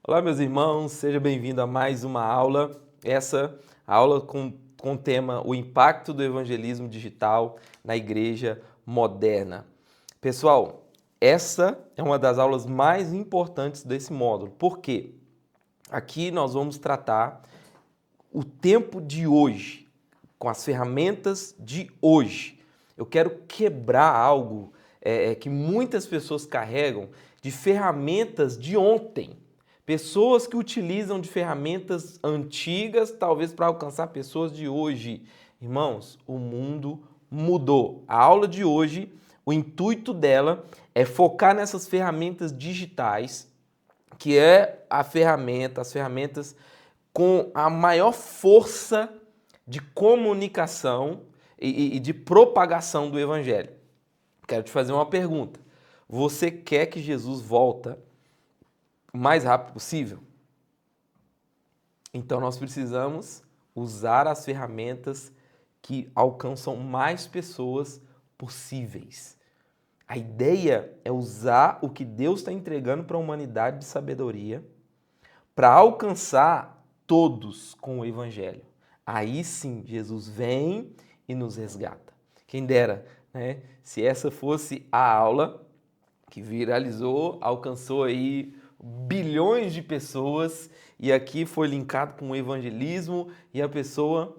Olá, meus irmãos, seja bem-vindo a mais uma aula. Essa aula com o tema O Impacto do Evangelismo Digital na Igreja Moderna. Pessoal, essa é uma das aulas mais importantes desse módulo. Por quê? Aqui nós vamos tratar o tempo de hoje, com as ferramentas de hoje. Eu quero quebrar algo que muitas pessoas carregam de ferramentas de ontem. Pessoas que utilizam de ferramentas antigas, talvez para alcançar pessoas de hoje. Irmãos, o mundo mudou. A aula de hoje, o intuito dela é focar nessas ferramentas digitais, que é as ferramentas com a maior força de comunicação e de propagação do Evangelho. Quero te fazer uma pergunta. Você quer que Jesus volta o mais rápido possível? Então nós precisamos usar as ferramentas que alcançam mais pessoas possíveis. A ideia é usar o que Deus está entregando para a humanidade de sabedoria para alcançar todos com o Evangelho. Aí sim, Jesus vem e nos resgata. Quem dera, né? Se essa fosse a aula que viralizou, alcançou aí bilhões de pessoas e aqui foi linkado com o evangelismo e a pessoa,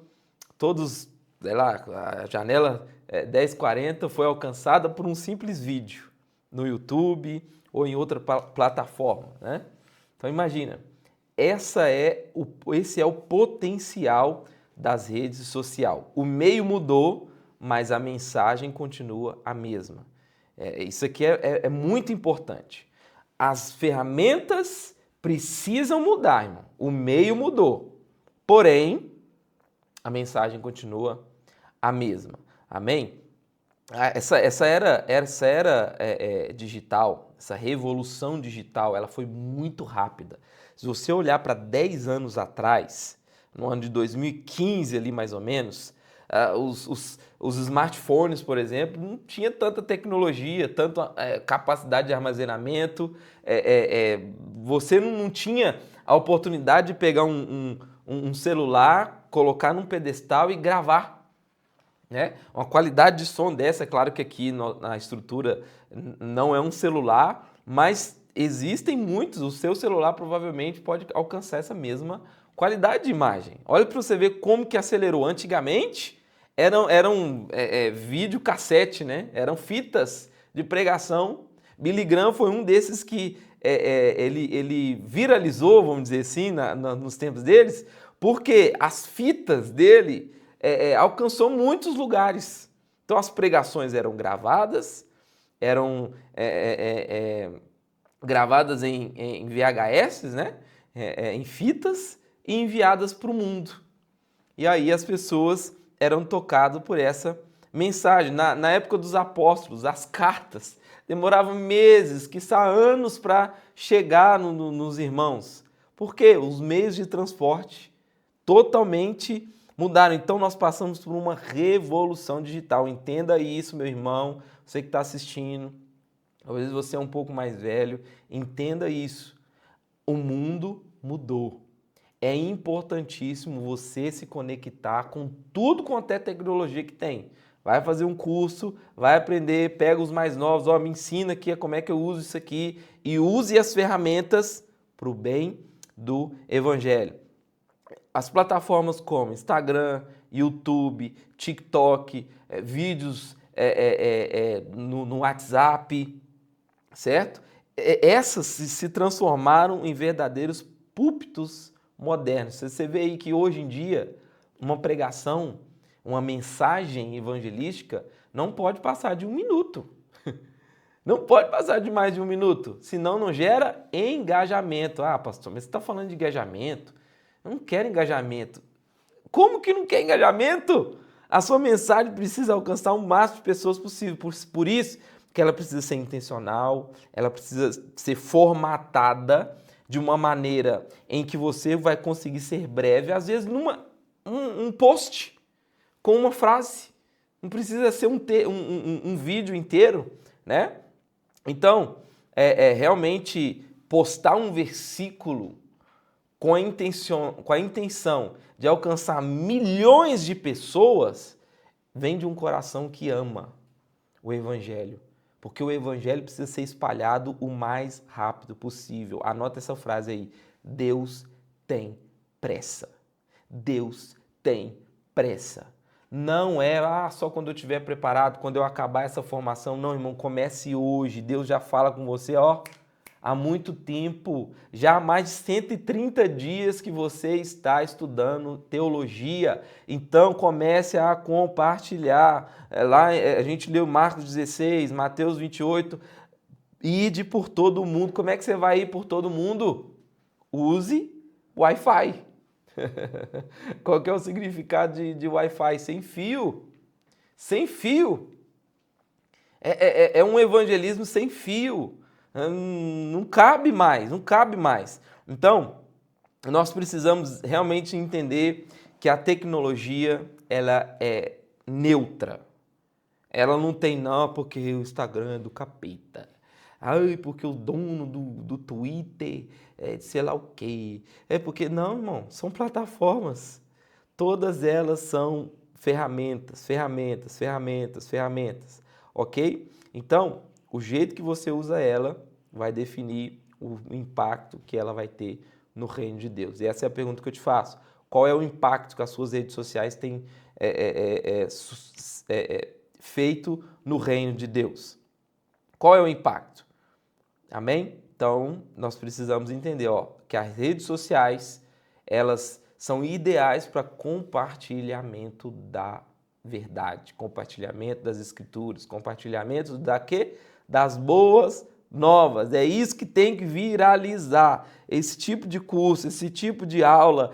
todos, sei lá, a janela 1040 foi alcançada por um simples vídeo no YouTube ou em outra plataforma, né? Então imagina, esse é o potencial das redes sociais. O meio mudou, mas a mensagem continua a mesma. Isso aqui é muito importante. As ferramentas precisam mudar, irmão. O meio mudou. Porém, a mensagem continua a mesma. Amém? Essa era digital, essa revolução digital, ela foi muito rápida. Se você olhar para 10 anos atrás, no ano de 2015 ali mais ou menos, os smartphones, por exemplo, não tinha tanta tecnologia, tanta capacidade de armazenamento, você não tinha a oportunidade de pegar um celular, colocar num pedestal e gravar. Né? Uma qualidade de som dessa, é claro que aqui na estrutura não é um celular, mas existem muitos, o seu celular provavelmente pode alcançar essa mesma qualidade de imagem. Olha para você ver como que acelerou. Antigamente eram videocassete, né? Eram fitas de pregação. Billy Graham foi um desses que ele viralizou, vamos dizer assim, nos tempos deles, porque as fitas dele alcançou muitos lugares. Então as pregações eram gravadas, eram gravadas em VHS, né? Em fitas e enviadas para o mundo. E aí as pessoas eram tocadas por essa mensagem. Na época dos apóstolos, as cartas demoravam meses, quiçá anos para chegar nos irmãos. Por quê? Os meios de transporte totalmente mudaram. Então nós passamos por uma revolução digital. Entenda isso, meu irmão, você que está assistindo. Talvez você é um pouco mais velho. Entenda isso. O mundo mudou. É importantíssimo você se conectar com tudo quanto é tecnologia que tem. Vai fazer um curso, vai aprender, pega os mais novos, me ensina aqui como é que eu uso isso aqui e use as ferramentas para o bem do Evangelho. As plataformas como Instagram, YouTube, TikTok, vídeos no WhatsApp, certo? Essas se transformaram em verdadeiros púlpitos modernos. Você vê aí que hoje em dia uma pregação, uma mensagem evangelística não pode passar de 1 minuto. Não pode passar de mais de 1 minuto, senão não gera engajamento. Ah, pastor, mas você está falando de engajamento? Eu não quero engajamento. Como que não quer engajamento? A sua mensagem precisa alcançar o máximo de pessoas possível. Por isso que ela precisa ser intencional, ela precisa ser formatada de uma maneira em que você vai conseguir ser breve, às vezes um post com uma frase. Não precisa ser um vídeo inteiro, né? Então, realmente postar um versículo com a intenção de alcançar milhões de pessoas, vem de um coração que ama o Evangelho. Porque o Evangelho precisa ser espalhado o mais rápido possível. Anota essa frase aí. Deus tem pressa. Deus tem pressa. Não é só quando eu estiver preparado, quando eu acabar essa formação. Não, irmão, comece hoje. Deus já fala com você, há muito tempo. Já há mais de 130 dias que você está estudando teologia. Então comece a compartilhar. Lá a gente leu Marcos 16, Mateus 28. Ide por todo mundo. Como é que você vai ir por todo mundo? Use Wi-Fi. Qual que é o significado de Wi-Fi? Sem fio. Sem fio. É um evangelismo sem fio. Não cabe mais, não cabe mais. Então, nós precisamos realmente entender que a tecnologia, ela é neutra. Ela não tem, não, porque o Instagram é do capeta. Ai, porque o dono do Twitter é de sei lá o quê. É porque, não, irmão, são plataformas. Todas elas são ferramentas, ferramentas, ferramentas, ferramentas. Ok? Então, o jeito que você usa ela vai definir o impacto que ela vai ter no reino de Deus. E essa é a pergunta que eu te faço. Qual é o impacto que as suas redes sociais têm feito no reino de Deus? Qual é o impacto? Amém? Então, nós precisamos entender que as redes sociais, elas são ideais para compartilhamento da verdade, compartilhamento das escrituras, compartilhamento das boas novas. É isso que tem que viralizar. Esse tipo de curso, esse tipo de aula.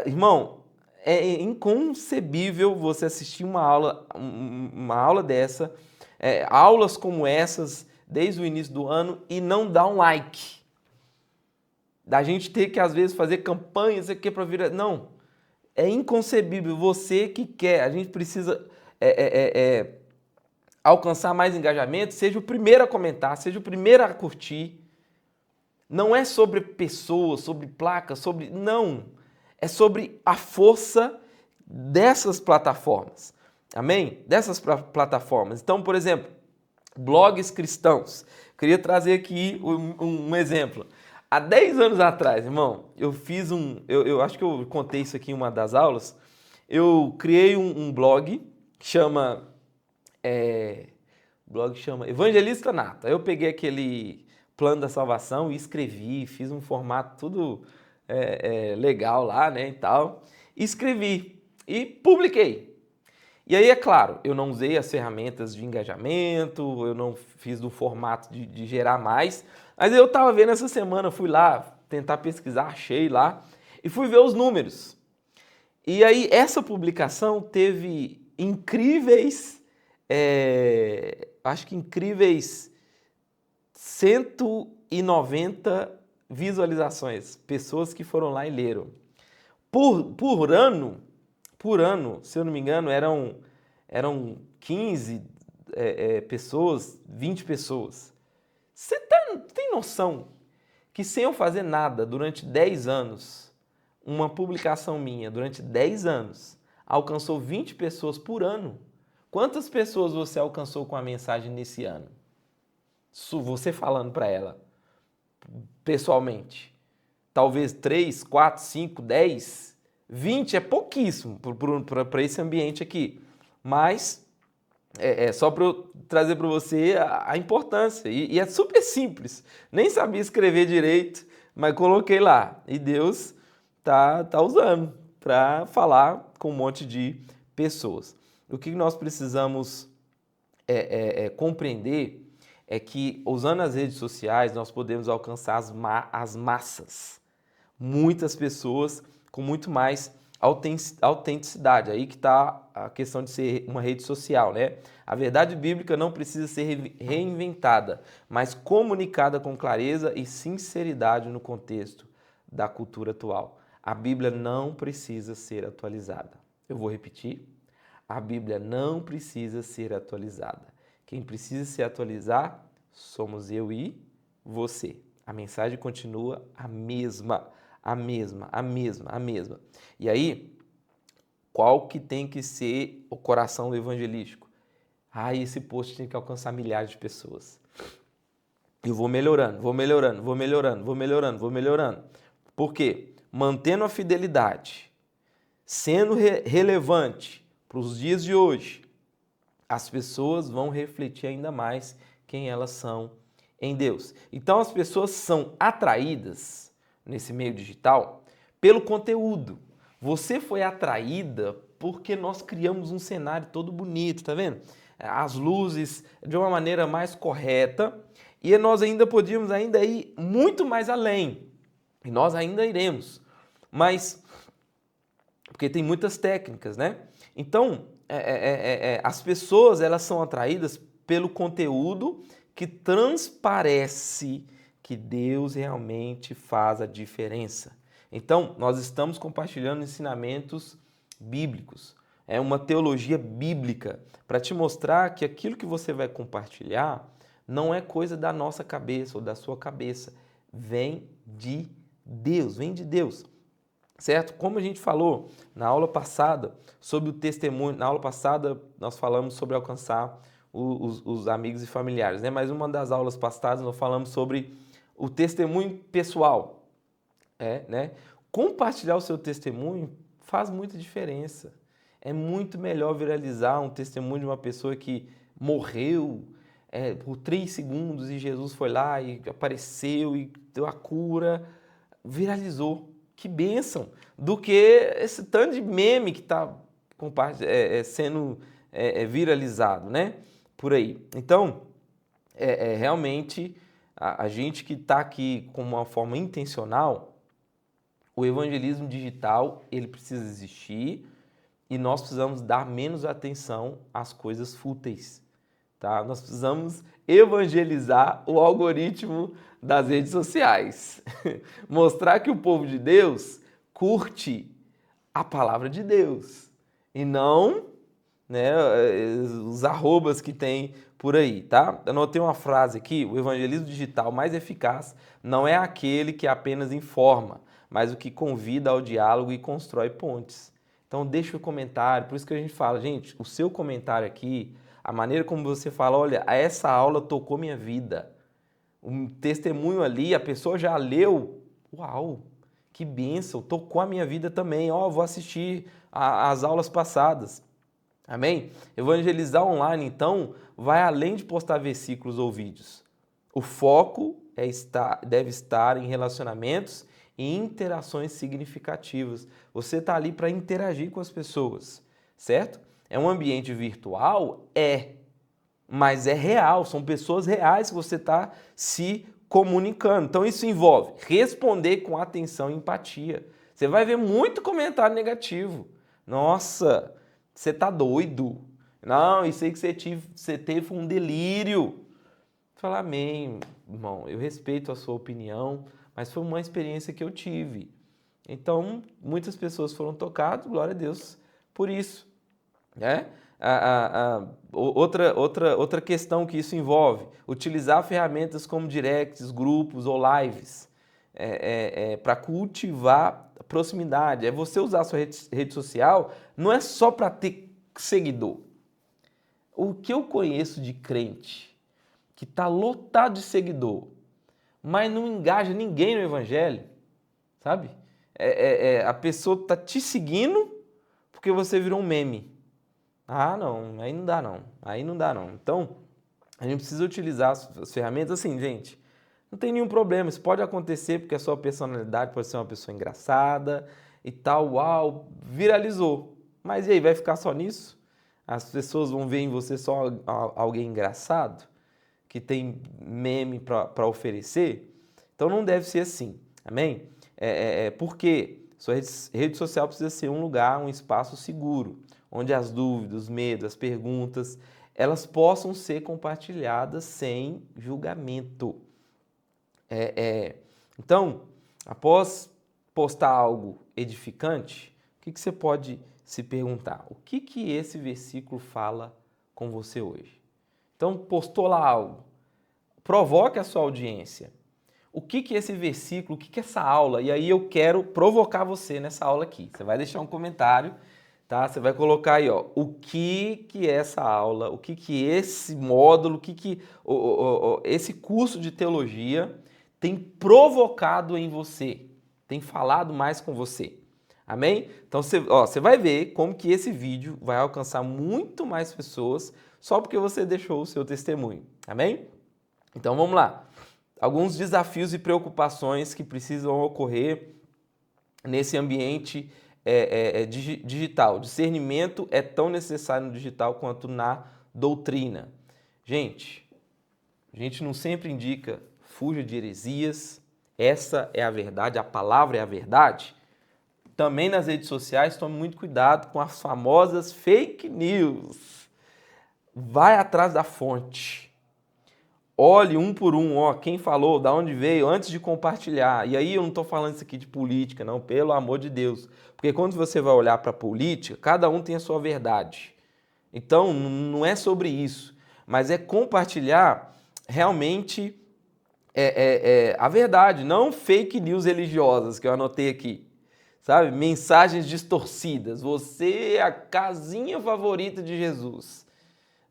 Irmão, é inconcebível você assistir uma aula dessa, aulas como essas, desde o início do ano, e não dar um like. Da gente ter que, às vezes, fazer campanhas aqui para virar... Não, é inconcebível. Você que quer, a gente precisa alcançar mais engajamento, seja o primeiro a comentar, seja o primeiro a curtir. Não é sobre pessoas, sobre placas, sobre... Não, é sobre a força dessas plataformas. Amém? Dessas plataformas. Então, por exemplo, blogs cristãos. Queria trazer aqui um exemplo. Há 10 anos atrás, irmão, eu fiz eu acho que eu contei isso aqui em uma das aulas. Eu criei um blog que chama Evangelista Nato. Aí eu peguei aquele plano da salvação e escrevi, fiz um formato tudo legal lá, né, e tal. Escrevi e publiquei. E aí, é claro, eu não usei as ferramentas de engajamento, eu não fiz do formato de gerar mais, mas eu estava vendo essa semana, fui lá tentar pesquisar, achei lá, e fui ver os números. E aí, essa publicação teve incríveis, acho que incríveis 190 visualizações, pessoas que foram lá e leram. Por ano, se eu não me engano, eram 15 pessoas, 20 pessoas. Você tem noção que sem eu fazer nada durante 10 anos, uma publicação minha durante 10 anos alcançou 20 pessoas por ano? Quantas pessoas você alcançou com a mensagem nesse ano? Você falando para ela, pessoalmente. Talvez 3, 4, 5, 10... 20 é pouquíssimo para esse ambiente aqui, mas só para eu trazer para você a importância. E é super simples, nem sabia escrever direito, mas coloquei lá. E Deus tá usando para falar com um monte de pessoas. O que nós precisamos compreender é que, usando as redes sociais, nós podemos alcançar as massas. Muitas pessoas com muito mais autenticidade. Aí que está a questão de ser uma rede social, né? A verdade bíblica não precisa ser reinventada, mas comunicada com clareza e sinceridade no contexto da cultura atual. A Bíblia não precisa ser atualizada. Eu vou repetir. A Bíblia não precisa ser atualizada. Quem precisa se atualizar somos eu e você. A mensagem continua a mesma, a mesma, a mesma, a mesma. E aí, qual que tem que ser o coração do evangelístico? Esse post tem que alcançar milhares de pessoas. Eu vou melhorando, vou melhorando, vou melhorando, vou melhorando, vou melhorando. Por quê? Mantendo a fidelidade, sendo relevante para os dias de hoje, as pessoas vão refletir ainda mais quem elas são em Deus. Então as pessoas são atraídas nesse meio digital pelo conteúdo. Você foi atraída porque nós criamos um cenário todo bonito, tá vendo? As luzes de uma maneira mais correta e nós ainda podíamos ainda ir muito mais além. E nós ainda iremos. Mas, porque tem muitas técnicas, né? Então, as pessoas elas são atraídas pelo conteúdo que transparece que Deus realmente faz a diferença. Então, nós estamos compartilhando ensinamentos bíblicos. É uma teologia bíblica para te mostrar que aquilo que você vai compartilhar não é coisa da nossa cabeça ou da sua cabeça. Vem de Deus, vem de Deus. Certo? Como a gente falou na aula passada sobre o testemunho, na aula passada nós falamos sobre alcançar os amigos e familiares, né? Mas uma das aulas passadas nós falamos sobre o testemunho pessoal, né? Compartilhar o seu testemunho faz muita diferença. É muito melhor viralizar um testemunho de uma pessoa que morreu por 3 segundos e Jesus foi lá e apareceu e deu a cura, viralizou. Que bênção, do que esse tanto de meme que está sendo viralizado, né? Por aí. Então, realmente, a gente que está aqui com uma forma intencional, o evangelismo digital, ele precisa existir e nós precisamos dar menos atenção às coisas fúteis, tá? Nós precisamos evangelizar o algoritmo das redes sociais. Mostrar que o povo de Deus curte a palavra de Deus e não, né, os arrobas que tem por aí, tá? Eu anotei uma frase aqui: o evangelismo digital mais eficaz não é aquele que apenas informa, mas o que convida ao diálogo e constrói pontes. Então deixa o comentário, por isso que a gente fala, gente, o seu comentário aqui, a maneira como você fala, olha, essa aula tocou minha vida. Um testemunho ali, a pessoa já leu, uau, que bênção, tocou a minha vida também, vou assistir as aulas passadas, amém? Evangelizar online, então, vai além de postar versículos ou vídeos. O foco deve estar em relacionamentos e interações significativas. Você está ali para interagir com as pessoas, certo? É um ambiente virtual? Mas é real, são pessoas reais que você está se comunicando. Então isso envolve responder com atenção e empatia. Você vai ver muito comentário negativo. Nossa, você tá doido. Não, isso aí que você teve um delírio. Falar, amém, irmão, eu respeito a sua opinião, mas foi uma experiência que eu tive. Então, muitas pessoas foram tocadas, glória a Deus por isso, né? Outra questão que isso envolve, utilizar ferramentas como directs, grupos ou lives para cultivar proximidade. É você usar a sua rede social, não é só para ter seguidor. O que eu conheço de crente que está lotado de seguidor, mas não engaja ninguém no evangelho, sabe? A pessoa está te seguindo porque você virou um meme. Não, aí não dá não, aí não dá não. Então, a gente precisa utilizar as ferramentas assim, gente, não tem nenhum problema, isso pode acontecer porque a sua personalidade pode ser uma pessoa engraçada e tal, uau, viralizou. Mas e aí, vai ficar só nisso? As pessoas vão ver em você só alguém engraçado, que tem meme para oferecer? Então não deve ser assim, amém? Porque sua rede social precisa ser um lugar, um espaço seguro, onde as dúvidas, os medos, as perguntas, elas possam ser compartilhadas sem julgamento. Então, após postar algo edificante, o que você pode se perguntar? O que esse versículo fala com você hoje? Então, postou lá algo, provoque a sua audiência. o que que é esse versículo, o que que é essa aula? E aí eu quero provocar você nessa aula aqui. Você vai deixar um comentário, tá? Você vai colocar aí, ó, o que que é essa aula, o que que esse módulo, o que que esse curso de teologia tem provocado em você, tem falado mais com você. Amém? Então você vai ver como que esse vídeo vai alcançar muito mais pessoas só porque você deixou o seu testemunho. Amém? Então vamos lá. Alguns desafios e preocupações que precisam ocorrer nesse ambiente digital. Discernimento é tão necessário no digital quanto na doutrina. Gente, a gente não sempre indica fuja de heresias, essa é a verdade, a palavra é a verdade. Também nas redes sociais, tome muito cuidado com as famosas fake news. Vai atrás da fonte. Olhe um por um, ó, quem falou, da onde veio, antes de compartilhar. E aí eu não estou falando isso aqui de política, não, pelo amor de Deus. Porque quando você vai olhar para a política, cada um tem a sua verdade. Então, não é sobre isso. Mas é compartilhar realmente a verdade, não fake news religiosas que eu anotei aqui. Sabe? Mensagens distorcidas. Você é a casinha favorita de Jesus.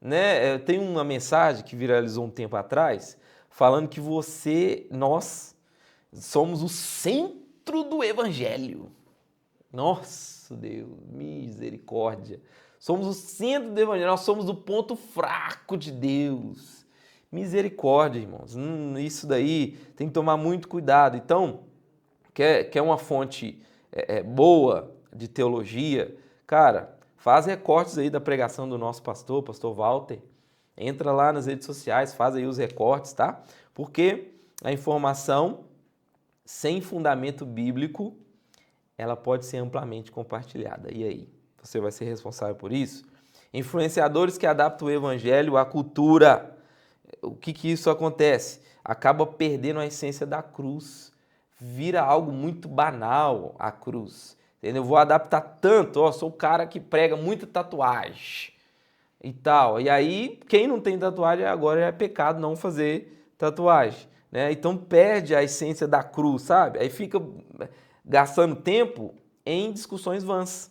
Né? Tem uma mensagem que viralizou um tempo atrás, falando que nós somos o centro do evangelho. Nossa, Deus, misericórdia. Somos o centro do evangelho, nós somos o ponto fraco de Deus. Misericórdia, irmãos. Isso daí tem que tomar muito cuidado. Então, quer uma fonte boa de teologia, cara, faz recortes aí da pregação do nosso pastor Walter. Entra lá nas redes sociais, faz aí os recortes, tá? Porque a informação sem fundamento bíblico, ela pode ser amplamente compartilhada. E aí? Você vai ser responsável por isso? Influenciadores que adaptam o evangelho à cultura. O que isso acontece? Acaba perdendo a essência da cruz. Vira algo muito banal a cruz. Entendeu? Eu vou adaptar tanto, ó, sou o cara que prega muita tatuagem e tal. E aí, quem não tem tatuagem agora é pecado não fazer tatuagem, né? Então perde a essência da cruz, sabe? Aí fica gastando tempo em discussões vãs.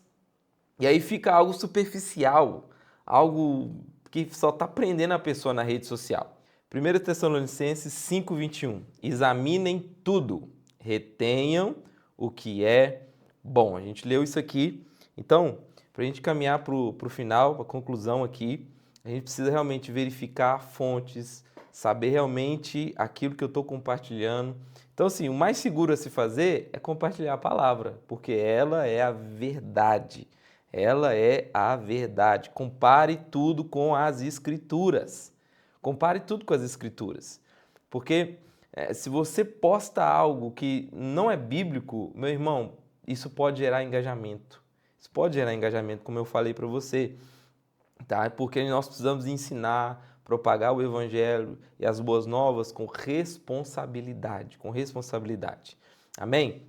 E aí fica algo superficial, algo que só está prendendo a pessoa na rede social. 1 Tessalonicenses 5:21. Examinem tudo, retenham o que é bom. A gente leu isso aqui. Então, para a gente caminhar para o final, para a conclusão aqui, a gente precisa realmente verificar fontes, saber realmente aquilo que eu estou compartilhando. Então, assim, o mais seguro a se fazer é compartilhar a palavra, porque ela é a verdade. Ela é a verdade. Compare tudo com as Escrituras. Compare tudo com as Escrituras. Porque se você posta algo que não é bíblico, meu irmão, isso pode gerar engajamento. Isso pode gerar engajamento, como eu falei para você. Tá? Porque nós precisamos ensinar, propagar o Evangelho e as boas novas com responsabilidade. Com responsabilidade. Amém?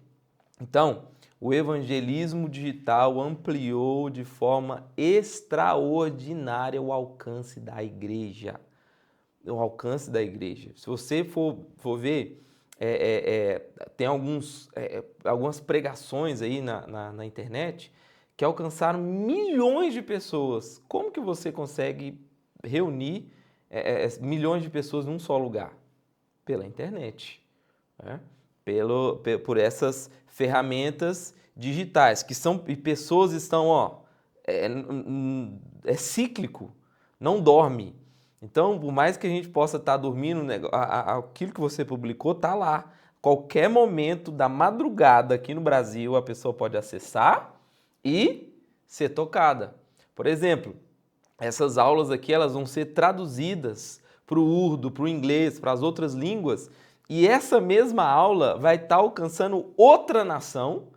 Então, o evangelismo digital ampliou de forma extraordinária o alcance da igreja. O alcance da igreja. Se você for ver, tem algumas pregações aí na internet que alcançaram milhões de pessoas. Como que você consegue reunir milhões de pessoas num só lugar? Pela internet, né? Por essas ferramentas digitais, e pessoas estão, é cíclico, não dorme. Então, por mais que a gente possa estar dormindo, aquilo que você publicou está lá. Qualquer momento da madrugada aqui no Brasil, a pessoa pode acessar e ser tocada. Por exemplo, essas aulas aqui elas vão ser traduzidas para o urdu, para o inglês, para as outras línguas, e essa mesma aula vai estar alcançando outra nação,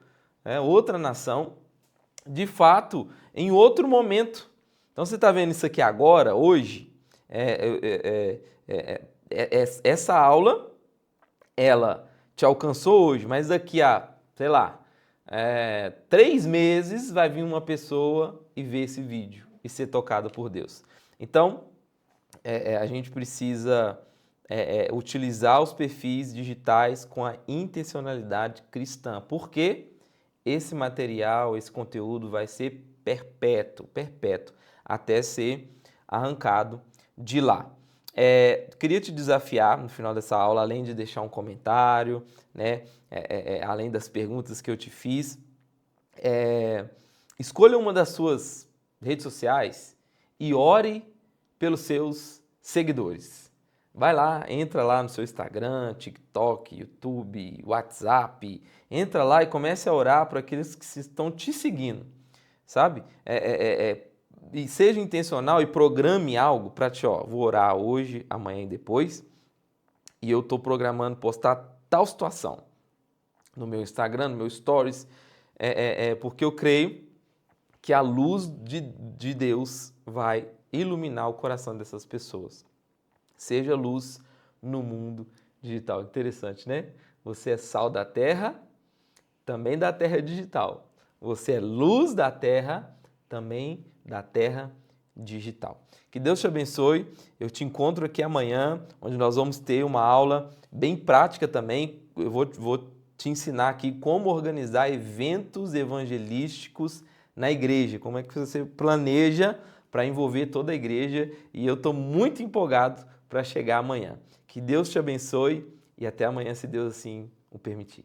de fato, em outro momento. Então você está vendo isso aqui agora, hoje, essa aula, ela te alcançou hoje, mas daqui a, sei lá, 3 meses vai vir uma pessoa e ver esse vídeo e ser tocada por Deus. Então, a gente precisa utilizar os perfis digitais com a intencionalidade cristã, porque esse material, esse conteúdo vai ser perpétuo, perpétuo, até ser arrancado de lá. Queria te desafiar no final dessa aula, além de deixar um comentário, né, além das perguntas que eu te fiz, escolha uma das suas redes sociais e ore pelos seus seguidores. Vai lá, entra lá no seu Instagram, TikTok, YouTube, WhatsApp, entra lá e comece a orar por aqueles que estão te seguindo, sabe? E seja intencional e programe algo para ti, ó, vou orar hoje, amanhã e depois, e eu estou programando postar tal situação no meu Instagram, no meu Stories, porque eu creio que a luz de Deus vai iluminar o coração dessas pessoas. Seja luz no mundo digital. Interessante, né? Você é sal da terra, também da terra digital. Você é luz da terra, também da terra digital. Que Deus te abençoe. Eu te encontro aqui amanhã, onde nós vamos ter uma aula bem prática também. Eu vou te ensinar aqui como organizar eventos evangelísticos na igreja. Como é que você planeja para envolver toda a igreja. E eu estou muito empolgado para chegar amanhã. Que Deus te abençoe e até amanhã, se Deus assim o permitir.